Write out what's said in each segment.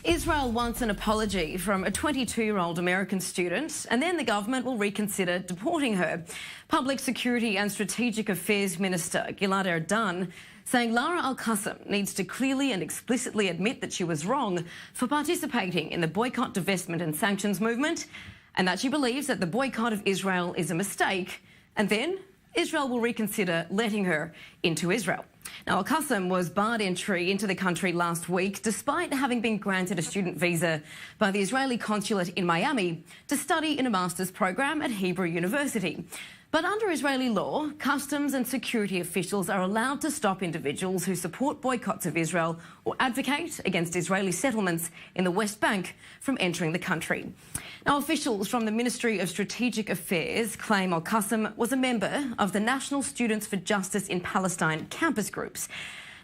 Israel wants an apology from a 22-year-old American student, and then the government will reconsider deporting her. Public Security and Strategic Affairs Minister Gilad Erdan saying Lara Al-Qassam needs to clearly and explicitly admit that she was wrong for participating in the boycott, divestment and sanctions movement, and that she believes that the boycott of Israel is a mistake, and then Israel will reconsider letting her into Israel. Now, Al-Qassam was barred entry into the country last week, despite having been granted a student visa by the Israeli consulate in Miami to study in a master's program at Hebrew University. But under Israeli law, customs and security officials are allowed to stop individuals who support boycotts of Israel or advocate against Israeli settlements in the West Bank from entering the country. Now, officials from the Ministry of Strategic Affairs claim Al-Qassam was a member of the National Students for Justice in Palestine campus groups.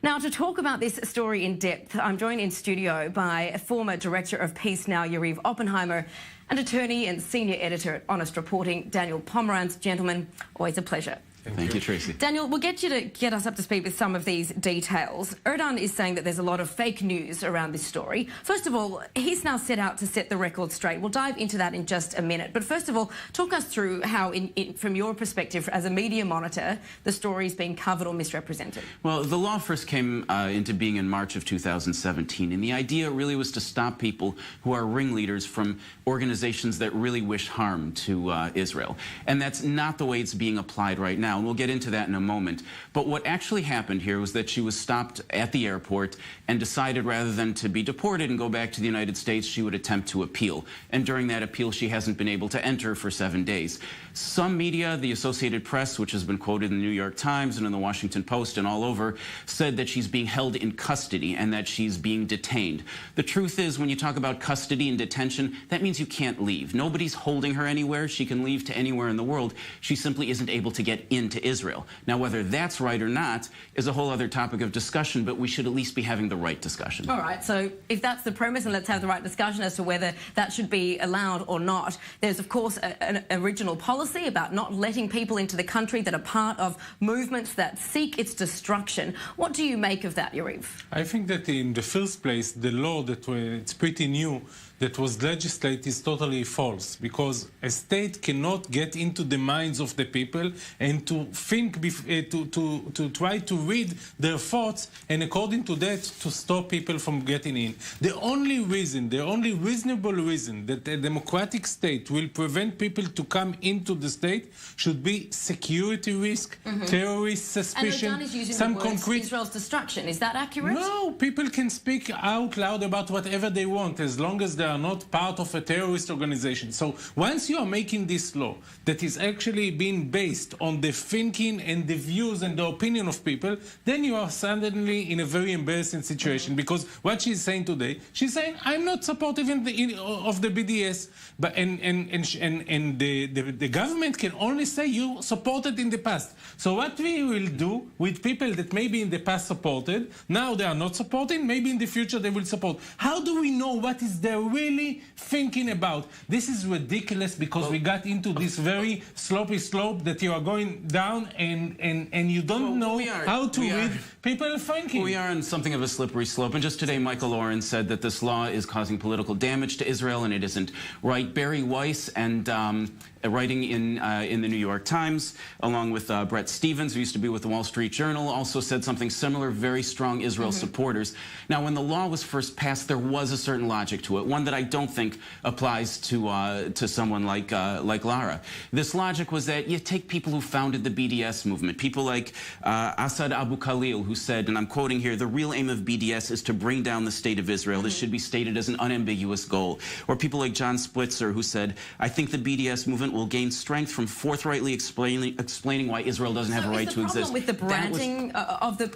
Now, to talk about this story in depth, I'm joined in studio by former Director of Peace Now, Yariv Oppenheimer, and attorney and senior editor at Honest Reporting, Daniel Pomerantz. Gentlemen, always a pleasure. Thank you, Tracy. Daniel, we'll get you to get us up to speed with some of these details. Erdan is saying that there's a lot of fake news around this story. First of all, he's now set out to set the record straight. We'll dive into that in just a minute. But first of all, talk us through how, from your perspective as a media monitor, the story's been covered or misrepresented. Well, the law first came into being in March of 2017, and the idea really was to stop people who are ringleaders from organizations that really wish harm to Israel. And that's not the way it's being applied right now. And we'll get into that in a moment. But what actually happened here was that she was stopped at the airport and decided rather than to be deported and go back to the United States, she would attempt to appeal. And during that appeal, she hasn't been able to enter for 7 days. Some media, the Associated Press, which has been quoted in the New York Times and in the Washington Post and all over, said that she's being held in custody and that she's being detained. The truth is, when you talk about custody and detention, that means you can't leave. Nobody's holding her anywhere. She can leave to anywhere in the world. She simply isn't able to get into Israel. Now, whether that's right or not is a whole other topic of discussion, but we should at least be having the right discussion. All right, so if that's the premise, and let's have the right discussion as to whether that should be allowed or not. There's, of course, an original policy about not letting people into the country that are part of movements that seek its destruction. What do you make of that, Yariv? I think that in the first place, the law that it's pretty new, that was legislated, is totally false, because a state cannot get into the minds of the people and to think, to try to read their thoughts, and according to that, to stop people from getting in. The only reason, the only reasonable reason that a democratic state will prevent people to come into the state should be security risk, terrorist suspicion, and Erdan is using some the words concrete... Israel's destruction. Is that accurate? No, people can speak out loud about whatever they want, as long as they are not part of a terrorist organization. So once you are making this law that is actually being based on the thinking and the views and the opinion of people, then you are suddenly in a very embarrassing situation, because what she's saying today, she's saying, I'm not supportive of the BDS, but and the government can only say you supported in the past. So what we will do with people that maybe in the past supported, now they are not supporting, maybe in the future they will support. How do we know what is there really thinking about? This is ridiculous, because we got into this very slopey slope that you are going down, and you don't know how to read people thinking. We are on something of a slippery slope, and just today Michael Oren said that this law is causing political damage to Israel, and it isn't right. Barry Weiss, and writing in the New York Times, along with Brett Stevens, who used to be with the Wall Street Journal, also said something similar, very strong Israel supporters. Now, when the law was first passed, there was a certain logic to it, one that I don't think applies to someone like Lara. This logic was that you take people who founded the BDS movement, people like Asad Abu Khalil, who said, and I'm quoting here, the real aim of BDS is to bring down the state of Israel. This should be stated as an unambiguous goal. Or people like John Splitzer, who said, I think the BDS movement will gain strength from forthrightly explaining why Israel doesn't have a right to exist. So is the problem with the branding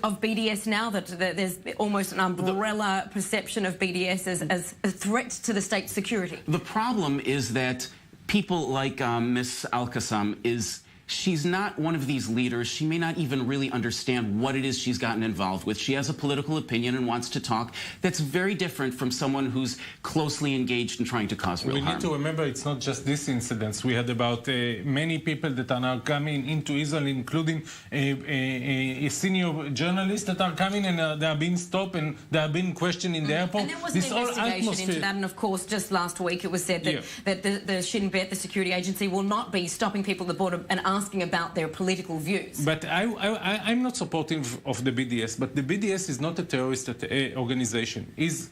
of BDS now, that there's almost an umbrella perception of BDS as a threat to the state's security? The problem is that people like Ms. Al-Qassam is she's not one of these leaders. She may not even really understand what it is she's gotten involved with. She has a political opinion and wants to talk. That's very different from someone who's closely engaged in trying to cause real harm. We need to remember it's not just this incident. We had about many people that are now coming into Israel, including a senior journalist that are coming and they are being stopped and they are being questioned in the airport. And there was an investigation into that, and of course, just last week it was said that, the Shin Bet, the security agency, will not be stopping people at the border and asking about their political views. But I'm not supportive of the BDS, but the BDS is not a terrorist organization. It's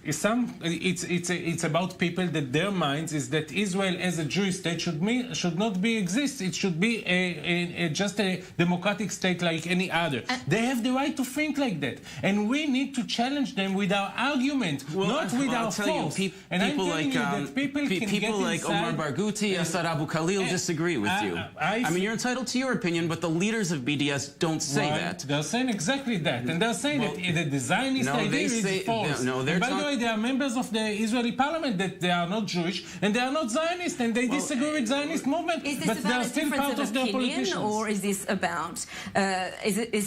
about people that their minds is that Israel as a Jewish state should not exist. It should be just a democratic state like any other. They have the right to think like that, and we need to challenge them with our argument, not with our force. And people like Omar Barghouti, Assad Abu Khalil disagree with you. I mean, you're entitled to your opinion, but the leaders of BDS don't say that. They're saying exactly that, and they're saying that the Zionist idea is false. And by the way, they are members of the Israeli parliament that they are not Jewish and they are not Zionist, and they disagree with Zionist movement, but they are still part of their politicians. Or is this about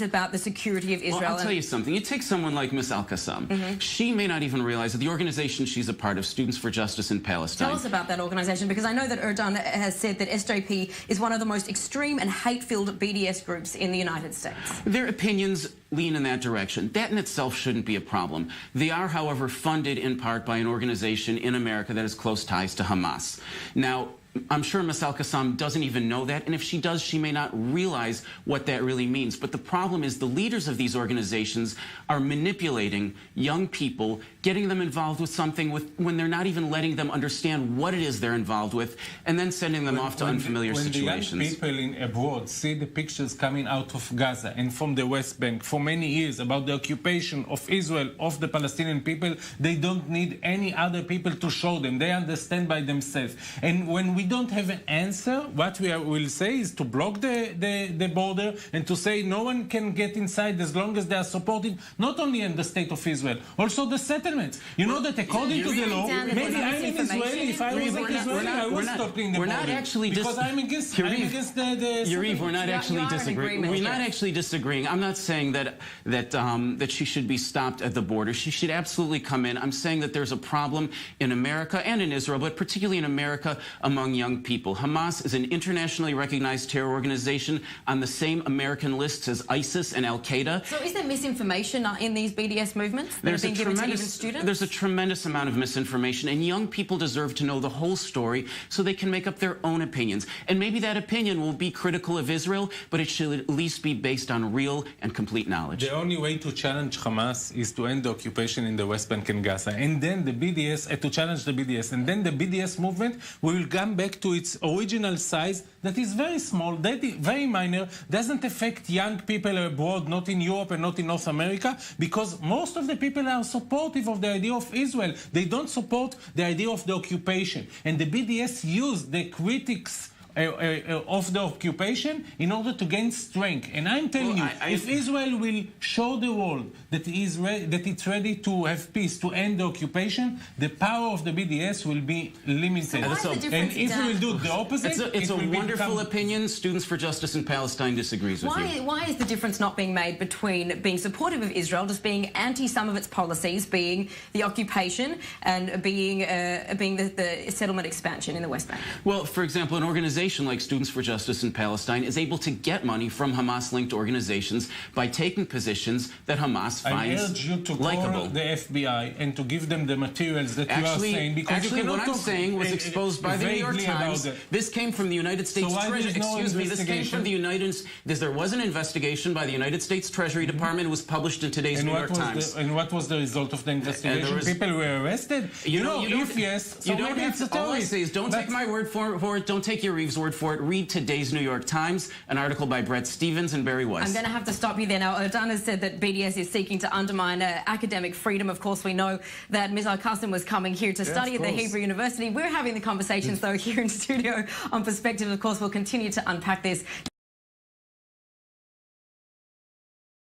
about the security of Israel? Well, I'll tell you something. You take someone like Ms. Al-Qassam. She may not even realize that the organization she's a part of, Students for Justice in Palestine. Tell us about that organization, because I know that Erdogan has said that SJP is one of the most extreme and hate-filled BDS groups in the United States. Their opinions lean in that direction. That in itself shouldn't be a problem. They are, however, funded in part by an organization in America that has close ties to Hamas. Now, I'm sure Ms. Al-Qassam doesn't even know that, and if she does, she may not realize what that really means. But the problem is the leaders of these organizations are manipulating young people, getting them involved with something when they're not even letting them understand what it is they're involved with, and then sending them off to unfamiliar situations. When the young people abroad see the pictures coming out of Gaza and from the West Bank for many years about the occupation of Israel, of the Palestinian people, they don't need any other people to show them. They understand by themselves. And when we don't have an answer, what we will say is to block the border and to say no one can get inside as long as they are supported not only in the state of Israel, also the settlements. You know that according to the law, maybe I'm an Israeli. If I was an Israeli, I would stop in the border. Because I'm against the Yariv, we're not actually disagreeing. We're not actually disagreeing. I'm not saying that she should be stopped at the border. She should absolutely come in. I'm saying that there's a problem in America and in Israel, but particularly in America among young people. Hamas is an internationally recognized terror organization on the same American lists as ISIS and Al-Qaeda. So is there misinformation in these BDS movements that are being given to even students? There's a tremendous amount of misinformation, and young people deserve to know the whole story so they can make up their own opinions. And maybe that opinion will be critical of Israel, but it should at least be based on real and complete knowledge. The only way to challenge Hamas is to end the occupation in the West Bank and Gaza, and then the BDS, to challenge the BDS, and then the BDS movement will come back to its original size that is very small, that is very minor, doesn't affect young people abroad, not in Europe and not in North America, because most of the people are supportive of the idea of Israel. They don't support the idea of the occupation. And the BDS used the critics of the occupation in order to gain strength. And I'm telling you, if Israel will show the world that it's ready to have peace, to end the occupation, the power of the BDS will be limited. And if we will do the opposite, it's a wonderful opinion. Students for Justice in Palestine disagrees with you. Why is the difference not being made between being supportive of Israel, just being anti some of its policies, being the occupation, and being the settlement expansion in the West Bank? Well, for example, an organization like Students for Justice in Palestine is able to get money from Hamas-linked organizations by taking positions that Hamas finds likable. I urge you to call the FBI and to give them the materials that you are saying. Because actually, what I'm saying was exposed by the New York Times. This came from the United States Treasury. Excuse me, this came from the there was an investigation by the United States Treasury Department. It was published in today's New York Times. And what was the result of the investigation? People were arrested? If yes, so maybe it's a terrorist. All I say is don't take my word for it. Don't take your Reeves' word for it. Read today's New York Times, an article by Brett Stevens and Barry Weiss. I'm going to have to stop you there now. Erdogan has said that BDS is seeking to undermine academic freedom. Of course, we know that Ms. Al-Qassam was coming here to study at the Hebrew University. We're having the conversations, though, here in studio on Perspective. Of course, we'll continue to unpack this.